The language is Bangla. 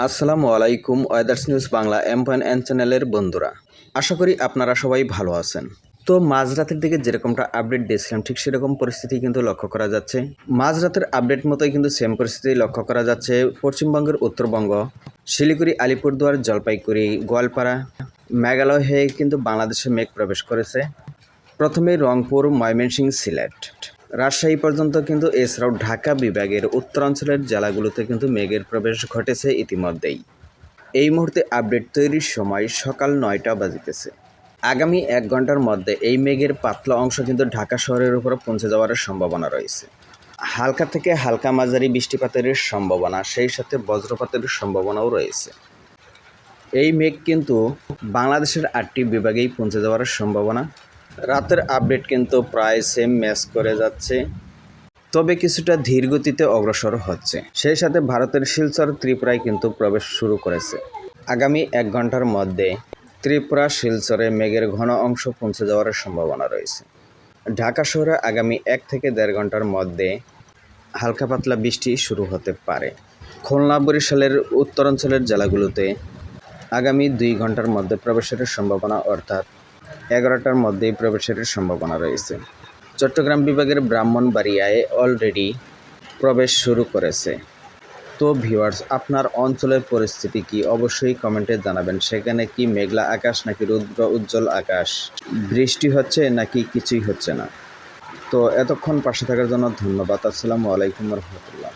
আসসালামু আলাইকুম ওয়েদার্স নিউজ বাংলা M.N চ্যানেলের বন্ধুরা, আশা করি আপনারা সবাই ভালো আছেন। তো মাঝরাতের দিকে যেরকমটা আপডেট দিয়েছিলাম ঠিক সেরকম পরিস্থিতি কিন্তু লক্ষ্য করা যাচ্ছে। মাঝরাতের আপডেট মতোই কিন্তু সেম পরিস্থিতি লক্ষ্য করা যাচ্ছে পশ্চিমবঙ্গের উত্তরবঙ্গ, শিলিগুড়ি, আলিপুরদুয়ার, জলপাইগুড়ি, গোয়ালপাড়া, মেঘালয় হয়ে কিন্তু বাংলাদেশে মেঘ প্রবেশ করেছে। প্রথমে রংপুর, ময়মনসিংহ, সিলেট, রাজশাহী পর্যন্ত কিন্তু, এছাড়াও ঢাকা বিভাগের উত্তরাঞ্চলের জেলাগুলোতে কিন্তু মেঘের প্রবেশ ঘটেছে ইতিমধ্যেই। এই মুহূর্তে আপডেট তৈরির সময় সকাল 9টা বাজিতেছে। আগামী 1 ঘন্টার মধ্যে এই মেঘের পাতলা অংশ কিন্তু ঢাকা শহরের উপর পৌঁছে যাওয়ার সম্ভাবনা রয়েছে। হালকা থেকে হালকা মাঝারি বৃষ্টিপাতের সম্ভাবনা, সেই সাথে বজ্রপাতের সম্ভাবনাও রয়েছে। এই মেঘ কিন্তু বাংলাদেশের 8টি বিভাগেই পৌঁছে যাওয়ার সম্ভাবনা। রাতের আপডেট কিন্তু প্রায় সেম ম্যাচ করে যাচ্ছে, তবে কিছুটা ধীর গতিতে অগ্রসর হচ্ছে। সেই সাথে ভারতের শিলচর, ত্রিপুরায় কিন্তু প্রবেশ শুরু করেছে। আগামী 1 ঘন্টার মধ্যে ত্রিপুরা, শিলচরে মেঘের ঘন অংশ পৌঁছে যাওয়ার সম্ভাবনা রয়েছে। ঢাকা শহরে আগামী 1 থেকে 1.5 ঘন্টার মধ্যে হালকা পাতলা বৃষ্টি শুরু হতে পারে। খুলনা, বরিশালের উত্তরাঞ্চলের জেলাগুলোতে আগামী 2 ঘন্টার মধ্যে প্রবেশের সম্ভাবনা, অর্থাৎ 11টার মধ্যেই প্রবেশের সম্ভাবনা রয়েছে। চট্টগ্রাম বিভাগের ব্রাহ্মণবাড়িয়ায় অলরেডি প্রবেশ শুরু করেছে। তো ভিউয়ার্স, আপনার অঞ্চলের পরিস্থিতি কি অবশ্যই কমেন্টে জানাবেন। সেখানে কি মেঘলা আকাশ নাকি রৌদ্র উজ্জ্বল আকাশ, বৃষ্টি হচ্ছে নাকি কিছুই হচ্ছে না? তো এতক্ষণ পাশে থাকার জন্য ধন্যবাদ। আসসালামু আলাইকুম রহমতুল্লাহ।